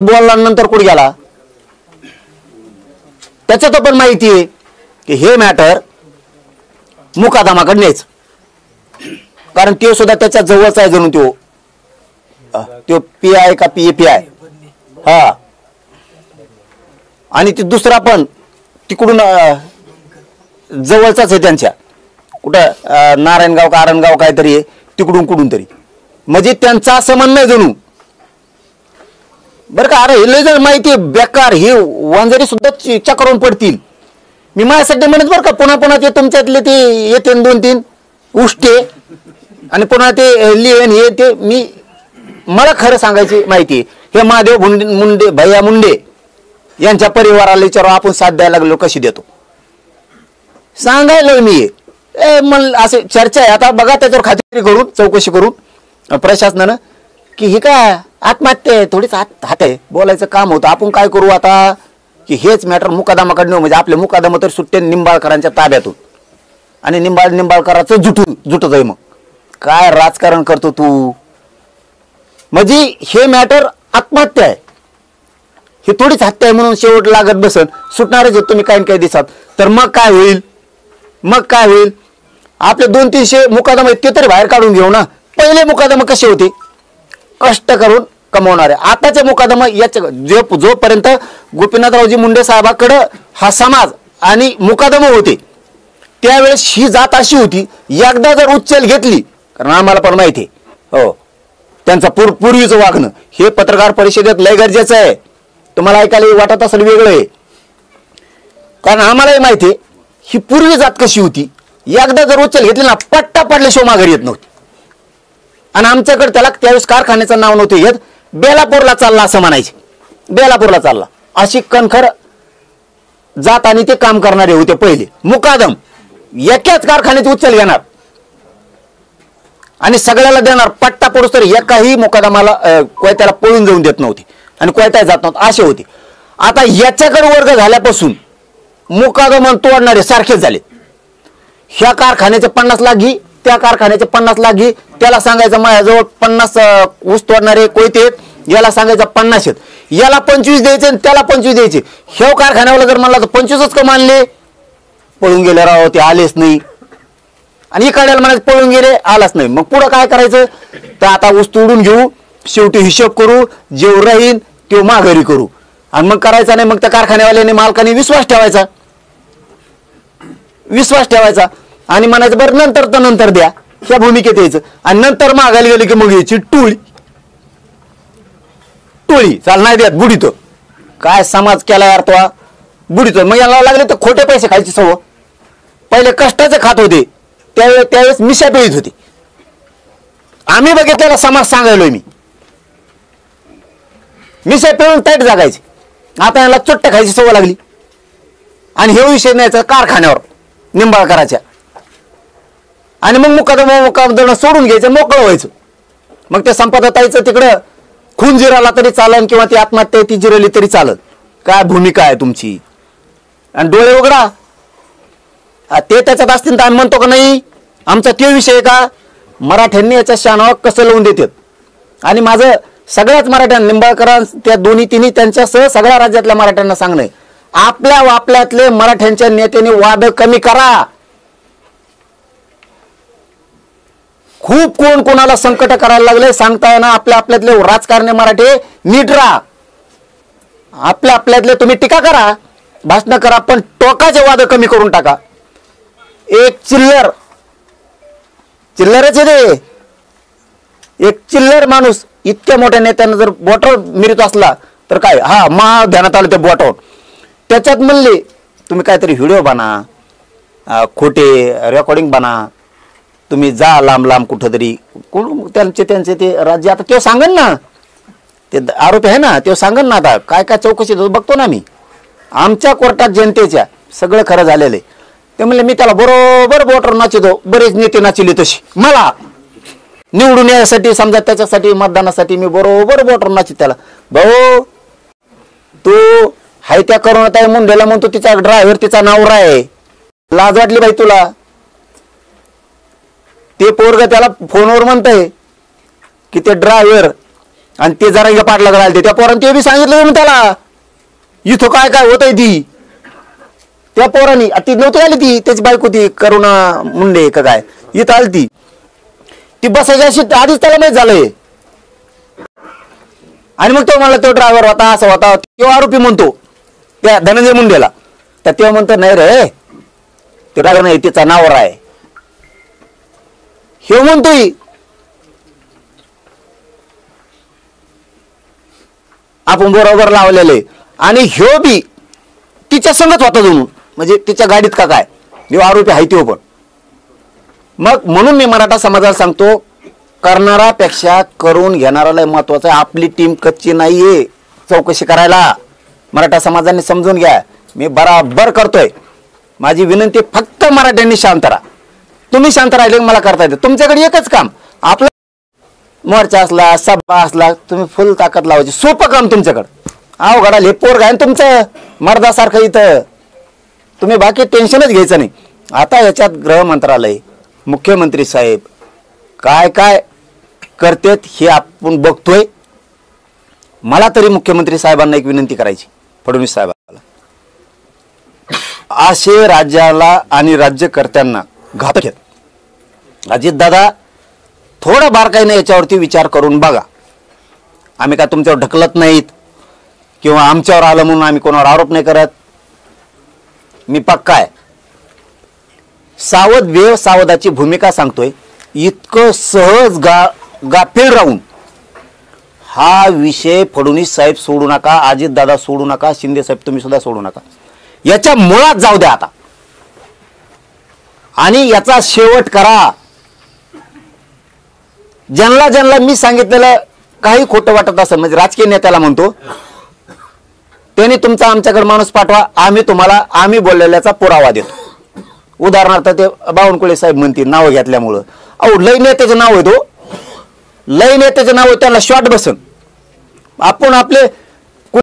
बोलला नंतर कुठे गेला त्याच्यात पण माहिती आहे की हे मॅटर मुकादमाकडे न्यायचं, कारण ते सुद्धा त्याच्या जवळचा आहे जणू तो PI का PAPI हा, आणि ते दुसरा पण तिकडून जवळचाच आहे त्यांच्या, कुठं नारायणगाव का आरणगाव काहीतरी आहे तिकडून कुठून तरी, म्हणजे त्यांचा असं म्हणणं आहे जणू बरं का. अरे हे जर माहिती बेकार, हे वांजरी सुद्धा चक्रावून पडतील. मी माझ्यासाठी म्हणत बरं का, पुन्हा पुन्हा ते तुमच्यातले ते येते 2-3 उष्टे आणि पुन्हा ते लिहिण हे ते, मी मला खरं सांगायची माहिती, हे महादेव मुंडे भैया मुंडे यांच्या परिवाराला विचारू आपण साथ द्यायला लागलो कशी देतो सांगायला मी. मग असे चर्चा आहे आता बघा, त्याच्यावर खात्री करून चौकशी करून प्रशासनानं की हे काय आत्महत्या आहे, थोडीच हात आहे बोलायचं काम होतं. आपण काय करू आता की हेच मॅटर मुकादमाकडनं, म्हणजे आपले मुकादमा तर सुट्टे निंबाळकरांच्या ताब्यातून, आणि निंबाळकरांचं जुटत आहे. मग काय राजकारण करतो तू, म्हणजे हे मॅटर आत्महत्या आहे, हे थोडीच हत्या आहे म्हणून शेवट लागत बसन सुटणारच आहेत तुम्ही काही काही दिवसात. तर मग काय होईल, मग काय होईल, आपले 200-300 मुकादमे ते तरी बाहेर काढून घेऊ ना. पहिले मुकादमे कसे होते, कष्ट करून कमवणारे. आताचे मुकादमा याच्या जोपर्यंत गोपीनाथरावजी मुंडे साहेबाकडं हा समाज आणि मुकादमा होते त्यावेळेस ही जात अशी होती, एकदा जर उच्चल घेतली, कारण आम्हाला पण माहिती आहे हो त्यांचा पूर्वीचं वागणं हे पत्रकार परिषदेत लय गरजेचं आहे. तुम्हाला ऐकायला वाटत असेल वेगळं आहे, कारण आम्हालाही माहिती आहे ही पूर्वी जात कशी होती, एकदा जर उच्चल घेतली ना पट्टा पडल्याशिवाय माघारी येत नव्हती. आणि आमच्याकडे त्याला त्यावेळेस कारखान्याचं नाव नव्हतं येत, बेलापूरला चालला असं म्हणायचे, बेलापूरला चालला अशी कणखर जात आणि ते काम करणारे होते पहिले. मुकादम एकाच कारखान्यात उचल घेणार आणि सगळ्याला देणार, पट्टा पडूस तर एकाही मुकादमाला कोयत्याला पळून जाऊन देत नव्हते आणि कोयत्या जात नव्हते असे होते. आता याच्याकडे वर्ग झाल्यापासून मुकादम तोडणारे सारखेच झाले. ह्या कारखान्याचे 50 लाख घे, त्या कारखान्याचे 50 लाख घे, त्याला सांगायचं माझ्याजवळ 50 ऊस तोडणारे कोयते, याला सांगायचं 50 आहेत, याला 25 द्यायचे आणि त्याला 25 द्यायचे. ह्या कारखान्याला जर म्हणला तर 25च का मानले, पळून गेले राव ते आलेच नाही, आणि इकडल्याला म्हणायचं पळून गेले आलाच नाही. मग पुढं काय करायचं, तर आता ऊस तोडून घेऊ, शेवटी हिशोब करू, जेव राहीन ते माघारी करू, आणि मग करायचा नाही. मग त्या कारखान्यावाल्याने मालकाने विश्वास ठेवायचा आणि म्हणायचं बरं नंतर तर नंतर द्या, ह्या भूमिकेत यायचं. आणि नंतर मागायला गेले की मग यायची टोळी चाल नाही द्यात बुडीतो. काय समाज केला यार तो बुडीतो. मग याला लागले तर खोटे पैसे खायची सवय, पहिले कष्टाचे खात होते त्यावेळेस मिशा पिळीत होते. आम्ही बघितलेला समाज सांगायलोय मी, मिशा पिळून ताईट जागायचे. आता याला चुट्ट खायची सवय लागली आणि हे विषय न्यायचा कारखान्यावर निंबाळकराच्या, आणि मग मुकादमा सोडून घ्यायचं, मोकळं व्हायचं. मग ते संपदाताईचं तिकडं खून जिराला तरी चालन किंवा ती आत्महत्या ती जिरली तरी चालत. काय भूमिका आहे तुमची, आणि डोळे उघडा ते त्याच्यात असतील तर आम्ही म्हणतो का नाही आमचा तो विषय का. मराठ्यांनी याच्या शानावर कसं लावून देतात, आणि माझं सगळ्याच मराठ्यांना निंबाळकरां त्या 2-3 त्यांच्यासह सगळ्या राज्यातल्या मराठ्यांना सांगणं आहे, आपल्या वापल्यातले मराठ्यांच्या नेत्यांनी वाद कमी करा. खूप कोण कोणाला संकट करायला लागले सांगता येणार. आपल्यातले राजकारणी मराठी नीट राहा, आपल्यातले तुम्ही टीका करा, भाषण करा, पण टोकाचे वाद कमी करून टाका. एक चिल्लरच आहे, एक चिल्लर माणूस इतक्या मोठ्या नेत्यांना जर बोटावर मिरत असला तर काय, हा मा ध्यानात आलं ते बोटावर, त्याच्यात म्हणले तुम्ही काहीतरी व्हिडिओ बना, खोटे रेकॉर्डिंग बना, तुम्ही जा लांब लांब कुठं तरी, त्यांचे ते राज्य आता तो सांगन ना, ते आरोपी आहे ना, तो सांगन ना आता काय काय चौकशी बघतो ना मी. आमच्या कोर्टात जनतेच्या सगळं खरं झालेलं आहे. ते म्हणले मी त्याला बरोबर बोटावर नाचतो, बरेच नेते नाचले तशी, मला निवडून यासाठी समजा त्याच्यासाठी मतदानासाठी मी बरोबर बोटावर नाचित त्याला. भाऊ तू हाय त्या करोनाताई मुंडेला म्हणतो तिचा ड्रायव्हर तिचा नवरा आहे, लाज वाटली बाई तुला. ते पोरग त्याला फोनवर म्हणतंय की ते ड्रायव्हर आणि ते जरा हे पाठला घालते त्या पोरांनी ते बी सांगितलं मी त्याला इथं काय काय होतंय ती त्या पोरांनी ती नव्हती आली ती त्याची बायको ती करुणा मुंडे का काय इथं आली ती बसायची अशी आधीच त्याला माहित झालंय आणि मग तो मला तो ड्रायव्हर होता असा होता तो आरोपी म्हणतो त्या धनंजय मुंडेला तर तेव्हा म्हणतो नाही रे ते ड्रायव्हर नाही तिचा नावर आहे हे म्हणतोय आपण बरोबर लावलेले आणि ह्यो बी तिच्या संगत होता जणू म्हणजे तिच्या गाडीत का काय जो आरोपी आहे तो पण मग म्हणून मी मराठा समाजाला सांगतो करणारापेक्षा करून घेणाराला महत्वाचं आहे आपली टीम कच्ची नाहीये चौकशी करायला मराठा समाजाने समजून घ्या मी बराबर करतोय माझी विनंती फक्त मराठ्यांनी शांत राहा तुम्ही शांत राहिले मला करता येते तुमच्याकडे एकच काम आपलं मोर्चा असला सभा असला तुम्ही फुल ताकद लावायची सोपं काम तुमच्याकडं अवघडा हे पोरग आहे तुमचं मर्दासारखं इथं तुम्ही बाकी टेन्शनच घ्यायचं नाही आता याच्यात गृह मंत्रालय मुख्यमंत्री साहेब काय काय करतेत हे आपण बघतोय मला तरी मुख्यमंत्री साहेबांना एक विनंती करायची फडणवीस साहेबांना असे राज्याला आणि राज्यकर्त्यांना घातक आहेत अजितदादा थोडा बारकाईने याच्यावरती विचार करून बघा आम्ही काय तुमच्यावर ढकलत नाहीत किंवा आमच्यावर आलं म्हणून आम्ही कोणावर आरोप नाही करत मी पक्का आहे सावध वेळ सावधाची भूमिका सांगतोय इतकं सहज गाफील राहून हा विषय फडणवीस साहेब सोडू नका अजितदादा सोडू नका शिंदे साहेब तुम्ही सुद्धा सोडू नका याच्या मुळात जाऊ द्या आता आणि याचा शेवट करा ज्यांना मी सांगितलेलं काही खोटं वाटत असेल म्हणजे राजकीय नेत्याला म्हणतो त्यांनी तुमचा आमच्याकडे माणूस पाठवा आम्ही तुम्हाला आम्ही बोललेल्याचा पुरावा देतो उदाहरणार्थ ते बावनकुळे साहेब म्हणतील नाव घेतल्यामुळं अहो लय नेत्याचं नाव आहे तो लय नेत्याचं नाव आहे त्याला शॉर्ट बसन आपण आपले